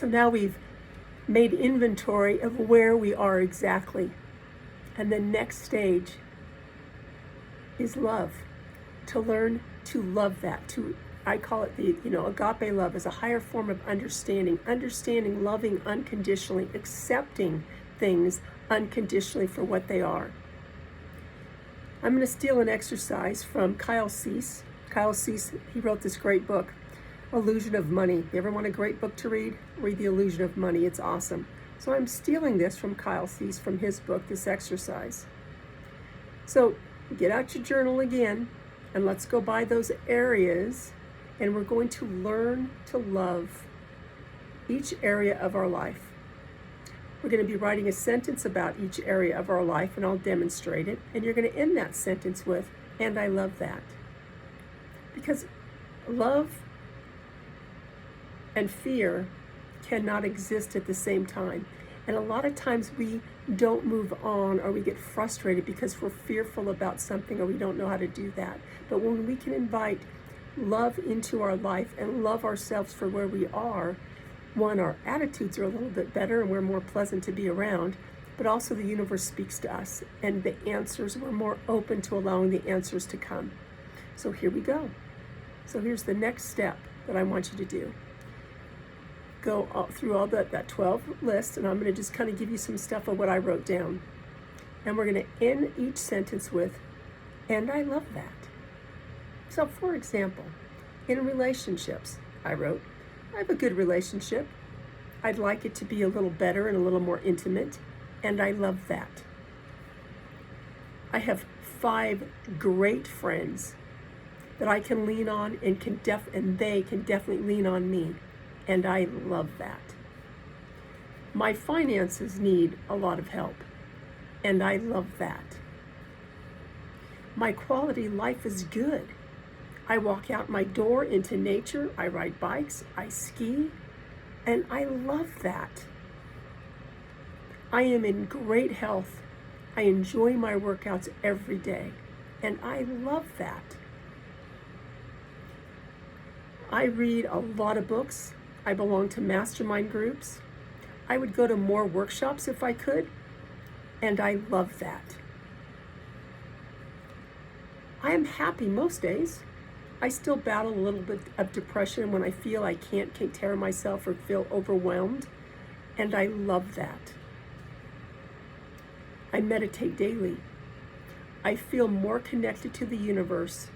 So now we've made inventory of where we are exactly. And the next stage is love. To learn to love that. I call it the, agape love is a higher form of understanding. Understanding, loving unconditionally, accepting things unconditionally for what they are. I'm going to steal an exercise from Kyle Cease. Kyle Cease, he wrote this great book, Illusion of Money. You ever want a great book to read? Read The Illusion of Money. It's awesome. So I'm stealing this from Kyle Cease, from his book, this exercise. So get out your journal again, and let's go by those areas, and we're going to learn to love each area of our life. We're going to be writing a sentence about each area of our life, and I'll demonstrate it. And you're going to end that sentence with, and I love that. Because love and fear cannot exist at the same time. And a lot of times we don't move on, or we get frustrated because we're fearful about something, or we don't know how to do that. But when we can invite love into our life and love ourselves for where we are, one, our attitudes are a little bit better and we're more pleasant to be around, but also the universe speaks to us, and the answers, we're more open to allowing the answers to come. So here we go. So here's the next step that I want you to do. Go through all that 12 list, and I'm going to just kind of give you some stuff of what I wrote down. And we're going to end each sentence with, and I love that. So for example, in relationships, I wrote, I have a good relationship. I'd like it to be a little better and a little more intimate, and I love that. I have 5 great friends that I can lean on, and they can definitely lean on me, and I love that. My finances need a lot of help, and I love that. My quality life is good. I walk out my door into nature, I ride bikes, I ski, and I love that. I am in great health. I enjoy my workouts every day, and I love that. I read a lot of books. I belong to mastermind groups. I would go to more workshops if I could, and I love that. I am happy most days. I still battle a little bit of depression when I feel I can't take care of myself or feel overwhelmed, and I love that. I meditate daily. I feel more connected to the universe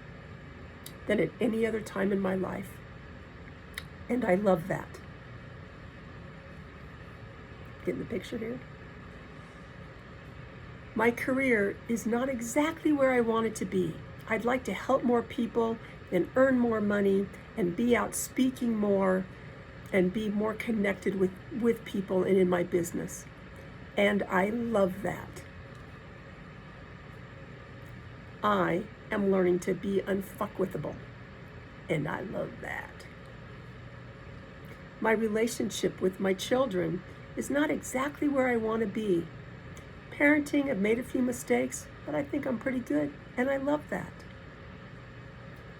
than at any other time in my life, and I love that. Getting the picture here? My career is not exactly where I want it to be. I'd like to help more people and earn more money and be out speaking more and be more connected with people and in my business. And I love that. I am learning to be unfuckwithable, and I love that. My relationship with my children is not exactly where I want to be. Parenting, I've made a few mistakes, but I think I'm pretty good, and I love that.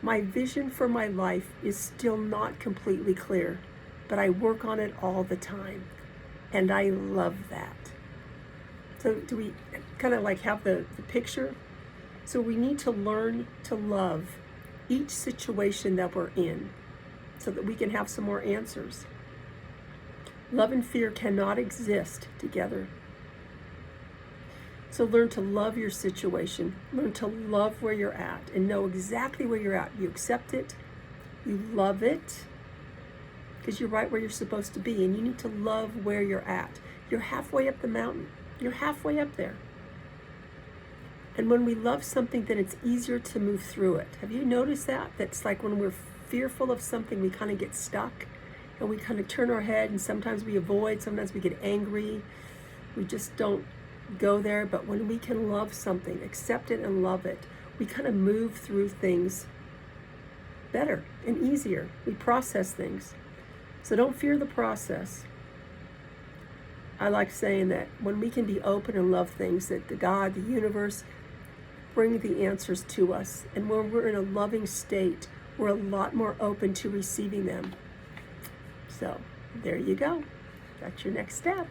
My vision for my life is still not completely clear, but I work on it all the time, and I love that. So do we kind of like have the picture? So we need to learn to love each situation that we're in so that we can have some more answers. Love and fear cannot exist together. So learn to love your situation. Learn to love where you're at and know exactly where you're at. You accept it. You love it because you're right where you're supposed to be, and you need to love where you're at. You're halfway up the mountain. You're halfway up there. And when we love something, then it's easier to move through it. Have you noticed that? That's like when we're fearful of something, we kind of get stuck and we kind of turn our head, and sometimes we avoid, sometimes we get angry. We just don't go there. But when we can love something, accept it and love it, we kind of move through things better and easier. We process things. So don't fear the process. I like saying that when we can be open and love things, that the God, the universe, bring the answers to us. And when we're in a loving state, we're a lot more open to receiving them. So There you go. That's your next step.